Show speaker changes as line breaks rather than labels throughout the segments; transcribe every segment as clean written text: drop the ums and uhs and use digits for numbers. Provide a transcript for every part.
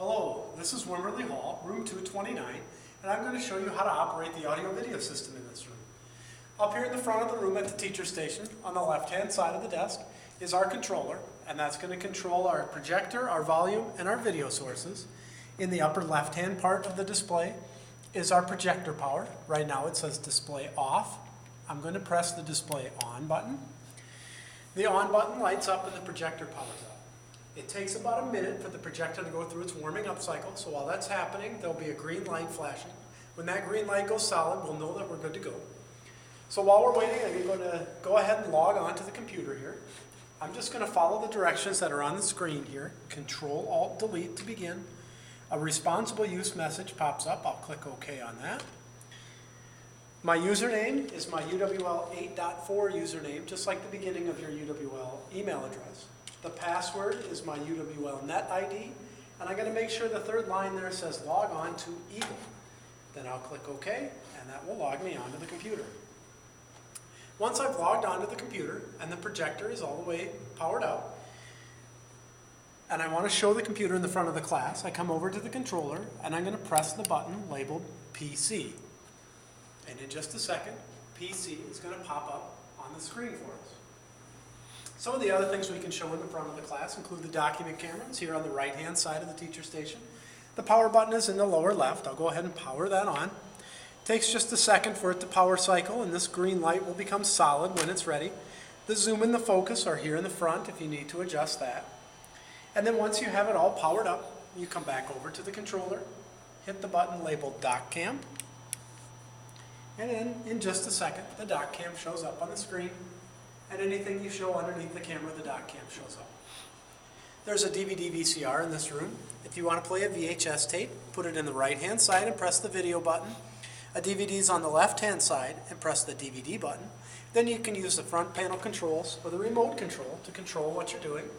Hello, this is Wimberley Hall, room 229, and I'm going to show you how to operate the audio-video system in this room. Up here in the front of the room at the teacher station, on the left-hand side of the desk, is our controller, and that's going to control our projector, our volume, and our video sources. In the upper left-hand part of the display is our projector power. Right now it says display off. I'm going to press the display on button. The on button lights up and the projector powers up. It takes about a minute for the projector to go through its warming up cycle, so while that's happening, there'll be a green light flashing. When that green light goes solid, we'll know that we're good to go. So while we're waiting, I'm going to go ahead and log on to the computer here. I'm just going to follow the directions that are on the screen here. Control-Alt-Delete to begin. A responsible use message pops up. I'll click OK on that. My username is my UWL 8.4 username, just like the beginning of your UWL email address. The password is my UWL net ID, and I'm going to make sure the third line there says log on to Eagle. Then I'll click OK, and that will log me onto the computer. Once I've logged onto the computer and the projector is all the way powered up, and I want to show the computer in the front of the class, I come over to the controller and I'm going to press the button labeled PC. And in just a second, PC is going to pop up on the screen for us. Some of the other things we can show in the front of the class include the document cameras here on the right-hand side of the teacher station. The power button is in the lower left. I'll go ahead and power that on. It takes just a second for it to power cycle, and this green light will become solid when it's ready. The zoom and the focus are here in the front if you need to adjust that. And then once you have it all powered up, you come back over to the controller, hit the button labeled Dock Cam, and then in just a second, the Dock Cam shows up on the screen. And anything you show underneath the camera, the dock cam shows up. There's a DVD VCR in this room. If you want to play a VHS tape, put it in the right-hand side and press the video button. A DVD is on the left-hand side and press the DVD button. Then you can use the front panel controls or the remote control to control what you're doing.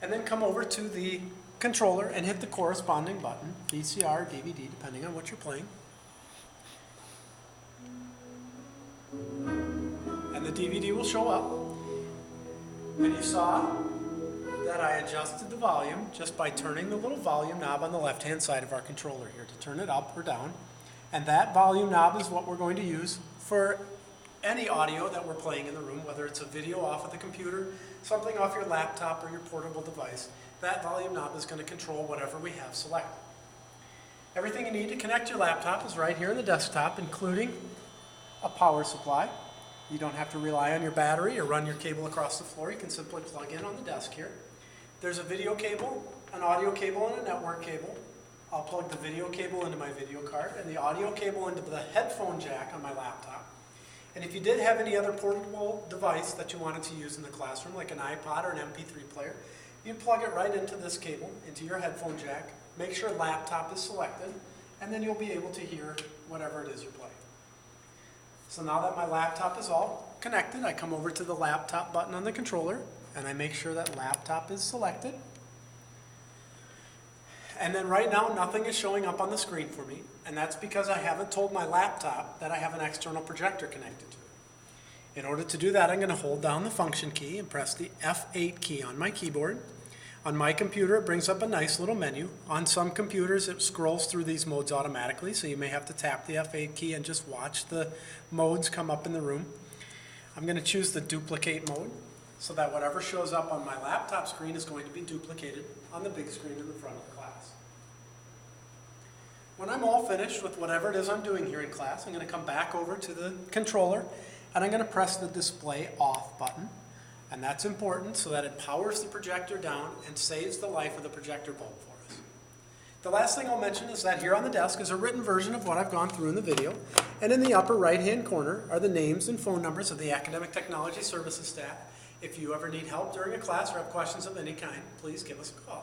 And then come over to the controller and hit the corresponding button, VCR, DVD, depending on what you're playing. And the DVD will show up, and you saw that I adjusted the volume just by turning the little volume knob on the left-hand side of our controller here to turn it up or down. And that volume knob is what we're going to use for any audio that we're playing in the room, whether it's a video off of the computer, something off your laptop or your portable device. That volume knob is going to control whatever we have selected. Everything you need to connect your laptop is right here on the desktop, including a power supply. You don't have to rely on your battery or run your cable across the floor. You can simply plug in on the desk here. There's a video cable, an audio cable, and a network cable. I'll plug the video cable into my video card and the audio cable into the headphone jack on my laptop. And if you did have any other portable device that you wanted to use in the classroom, like an iPod or an MP3 player, you'd plug it right into this cable, into your headphone jack, make sure laptop is selected, and then you'll be able to hear whatever it is you're playing. So now that my laptop is all connected, I come over to the laptop button on the controller and I make sure that laptop is selected. And then right now nothing is showing up on the screen for me, and that's because I haven't told my laptop that I have an external projector connected to it. In order to do that, I'm going to hold down the function key and press the F8 key on my keyboard. On my computer, it brings up a nice little menu. On some computers, it scrolls through these modes automatically, so you may have to tap the F8 key and just watch the modes come up in the room. I'm going to choose the duplicate mode so that whatever shows up on my laptop screen is going to be duplicated on the big screen in the front of the class. When I'm all finished with whatever it is I'm doing here in class, I'm going to come back over to the controller and I'm going to press the display off button. And that's important so that it powers the projector down and saves the life of the projector bulb for us. The last thing I'll mention is that here on the desk is a written version of what I've gone through in the video. And in the upper right-hand corner are the names and phone numbers of the Academic Technology Services staff. If you ever need help during a class or have questions of any kind, please give us a call.